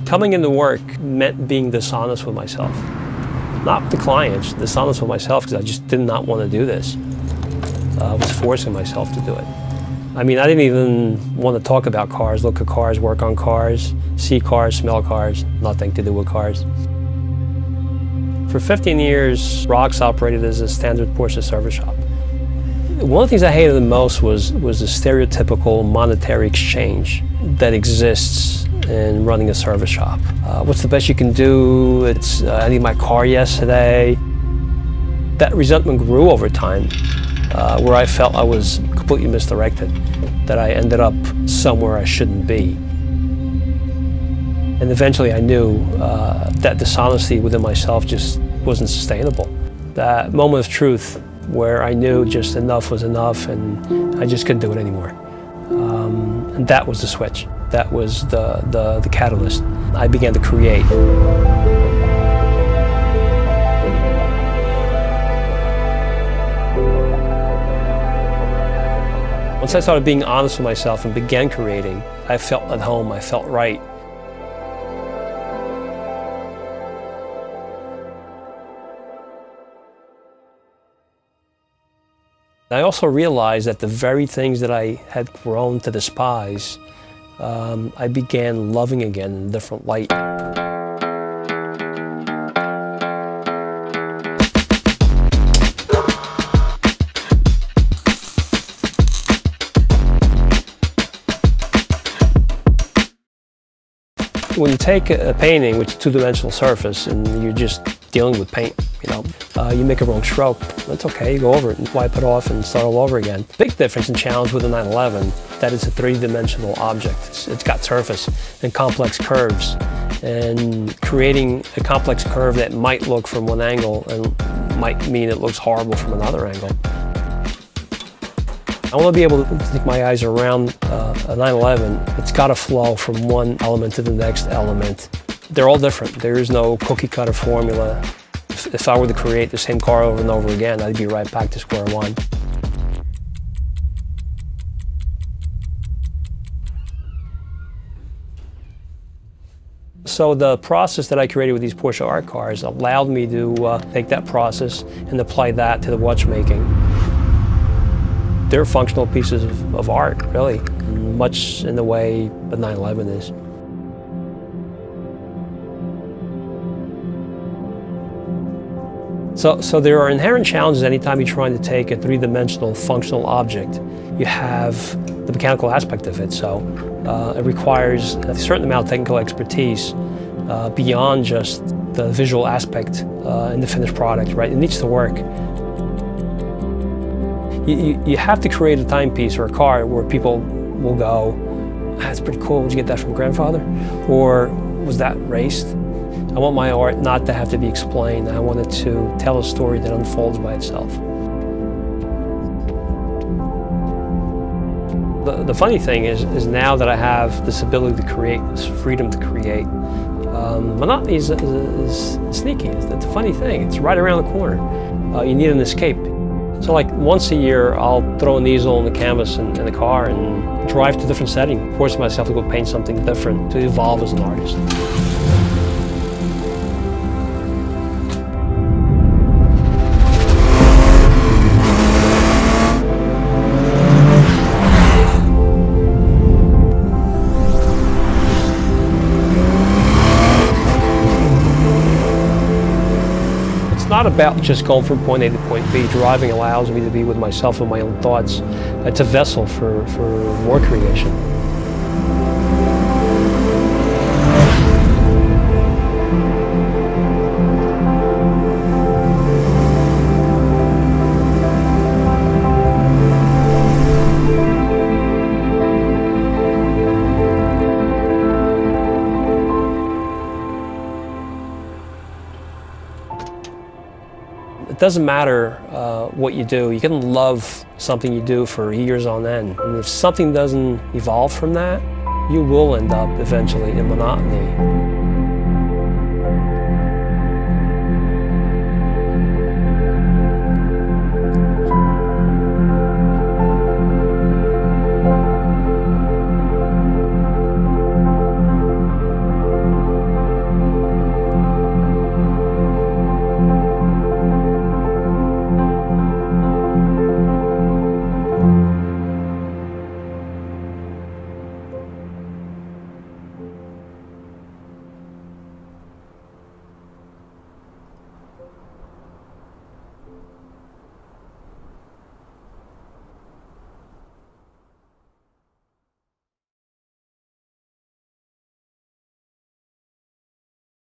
Coming into work meant being dishonest with myself. Not with the clients, dishonest with myself because I just did not want to do this. I was forcing myself to do it. I mean, I didn't even want to talk about cars, look at cars, work on cars, see cars, smell cars, nothing to do with cars. For 15 years, Rox operated as a standard Porsche service shop. One of the things I hated the most was the stereotypical monetary exchange that exists in running a service shop. What's the best you can do? It's, I need my car yesterday. That resentment grew over time, where I felt I was completely misdirected, that I ended up somewhere I shouldn't be. And eventually I knew that dishonesty within myself just wasn't sustainable. That moment of truth where I knew just enough was enough and I just couldn't do it anymore. And that was the switch. That was the catalyst. I began to create. Once I started being honest with myself and began creating, I felt at home, I felt right. I also realized that the very things that I had grown to despise, I began loving again in a different light. When you take a painting, which is a two-dimensional surface, and you're just dealing with paint, you know, you make a wrong stroke, that's okay, you go over it and wipe it off and start all over again. Big difference and challenge with the 911, that it's a three-dimensional object. It's got surface and complex curves, and creating a complex curve that might look from one angle and might mean it looks horrible from another angle. I want to be able to take my eyes around a 911. It's got to flow from one element to the next element. They're all different. There is no cookie-cutter formula. If I were to create the same car over and over again, I'd be right back to square one. So the process that I created with these Porsche art cars allowed me to take that process and apply that to the watchmaking. They're functional pieces of art, really, much in the way the 911 is. So there are inherent challenges anytime you're trying to take a three-dimensional functional object. You have the mechanical aspect of it, so it requires a certain amount of technical expertise beyond just the visual aspect in the finished product, right? It needs to work. You have to create a timepiece or a car where people will go, that's pretty cool, did you get that from grandfather? Or was that raced? I want my art not to have to be explained. I want it to tell a story that unfolds by itself. The funny thing is now that I have this ability to create, this freedom to create, monotony is sneaky. It's the funny thing. It's right around the corner. You need an escape. So like once a year, I'll throw an easel and the canvas in the car and drive to a different setting, force myself to go paint something different, to evolve as an artist. It's not about just going from point A to point B. Driving allows me to be with myself and my own thoughts. It's a vessel for more creation. It doesn't matter what you do. You can love something you do for years on end. And if something doesn't evolve from that, you will end up eventually in monotony.